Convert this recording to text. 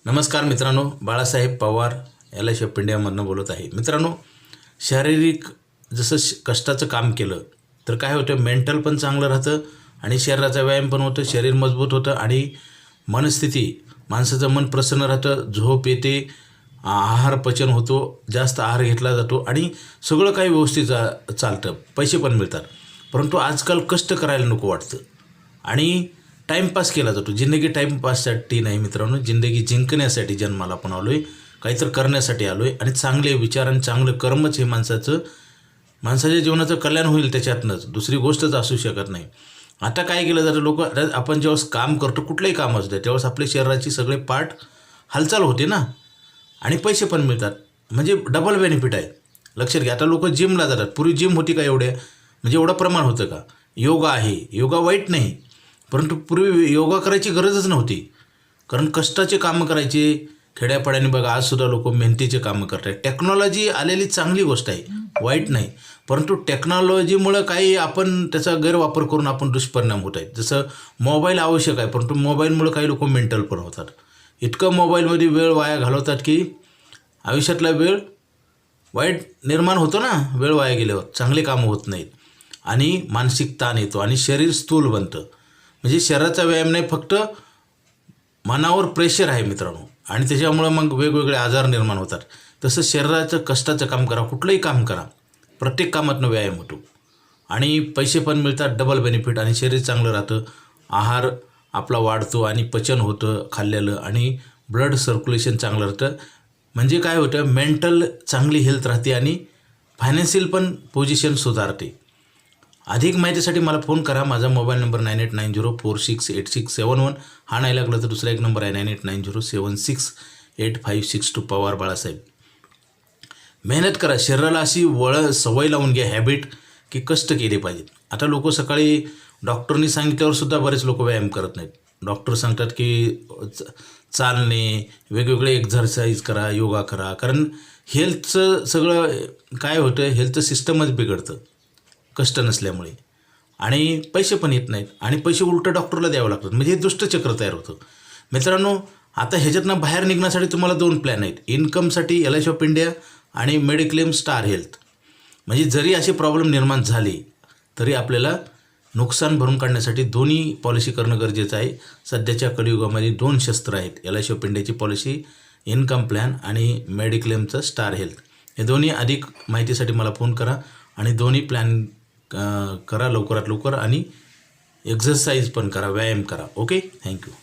नमस्कार मित्रांनो, Balasaheb Pawar LIC of इंडियामधनं बोलत आहे. मित्रांनो, शारीरिक जसं कष्टाचं काम केलं तर काय होतं, मेंटल पण चांगलं राहतं आणि शरीराचा व्यायाम पण होतं, शरीर मजबूत होतं आणि मनस्थिती, माणसाचं मन प्रसन्न राहतं, झोप येते, आहार पचन होतो, जास्त आहार घेतला जातो आणि सगळं काही व्यवस्थित चालतं, पैसे पण मिळतात. परंतु आजकाल कष्ट करायला नको वाटतं आणि टाईमपास केला जातो. जिंदगी टाईमपाससाठी नाही मित्रांनो, जिंदगी जिंकण्यासाठी जन्माला आपण आलो आहे, काहीतरी करण्यासाठी आलो आहे आणि चांगले विचार आणि चांगलं कर्मच हे माणसाच्या जीवनाचं कल्याण होईल त्याच्यातनंच, दुसरी गोष्टच असू शकत नाही. आता काय केलं जातं, लोक आपण जेव्हा काम करतो, कुठलंही काम असू द्या, तेव्हाच आपल्या शरीराची सगळे पार्ट हालचाल होते ना आणि पैसे पण मिळतात, म्हणजे डबल बेनिफिट आहे. लक्षात घ्या. आता लोक जिमला जातात, पूर्वी जिम होती का म्हणजे एवढं प्रमाण होतं का? योगा आहे, योगा वाईट नाही, परंतु पूर्वी योगा करायची गरजच नव्हती, कारण कष्टाचे कामं करायचे. खेड्यापाड्याने बघा, आजसुद्धा लोक मेहनतीचे कामं करतात. टेक्नॉलॉजी आलेली चांगली गोष्ट आहे, वाईट नाही, परंतु टेक्नॉलॉजीमुळं काही आपण त्याचा गैरवापर करून आपण दुष्परिणाम होत आहेत. जसं मोबाईल आवश्यक आहे, परंतु मोबाईलमुळं काही लोक मेंटल पण होतात. इतकं मोबाईलमध्ये वेळ वाया घालवतात की आयुष्यातला वेळ वाईट निर्माण होतो ना, वेळ वाया गेल्यावर चांगले कामं होत नाहीत आणि मानसिक ताण येतो आणि शरीर स्थूल बनतं. म्हणजे शरीराचा व्यायाम नाही, फक्त मनावर प्रेशर आहे मित्रांनो आणि त्याच्यामुळं मग वेगवेगळे आजार निर्माण होतात. तसं शरीराचं कष्टाचं काम करा, कुठलंही काम करा, प्रत्येक कामातनं व्यायाम होतो आणि पैसे पण मिळतात, डबल बेनिफिट, आणि शरीर चांगलं राहतं, आहार आपला वाढतो आणि पचन होतं खाल्लेलं आणि ब्लड सर्क्युलेशन चांगलं राहतं. म्हणजे काय होतं, मेंटल चांगली हेल्थ राहते आणि फायनान्शियल पण पोझिशन सुधारते. अधिक माहितीसाठी मला फोन करा. माझा मोबाईल नंबर 9890468671. हा नाही लागला तर दुसरा एक नंबर आहे 9890768562. पवार बाळासाहेब. मेहनत करा, शरीराला अशी सवय लावून घ्या, हॅबिट, की कष्ट केले पाहिजेत. आता लोक सकाळी डॉक्टरनी सांगितल्यावर सुद्धा बरेच लोक व्यायाम करत नाहीत. डॉक्टर सांगतात की चालणे, वेगवेगळे एक्झरसाईज करा, योगा करा, कारण हेल्थचं सगळं काय होतं, हेल्थचं सिस्टमच बिघडतं कष्ट नसल्यामुळे आणि पैसे पण येत नाहीत आणि पैसे उलटं डॉक्टरला द्यावं लागतात. म्हणजे हे दुष्टचक्र तयार होतं. मित्रांनो, आता ह्याच्यातनं बाहेर निघण्यासाठी तुम्हाला 2 प्लॅन आहेत. इन्कमसाठी LIC ऑफ इंडिया आणि मेडिक्लेम स्टार हेल्थ. म्हणजे जरी असे प्रॉब्लेम निर्माण झाले तरी आपल्याला नुकसान भरून काढण्यासाठी दोन्ही पॉलिसी करणं गरजेचं आहे. सध्याच्या कलियुगामध्ये 2 शस्त्र आहेत, LIC ऑफ इंडियाची पॉलिसी इन्कम प्लॅन आणि मेडिक्लेमचं स्टार हेल्थ. हे दोन्ही अधिक माहितीसाठी मला फोन करा आणि दोन्ही प्लॅन करा लवकरात लवकर आणि एक्झरसाईज पण करा, व्यायाम करा. Okay, thank you.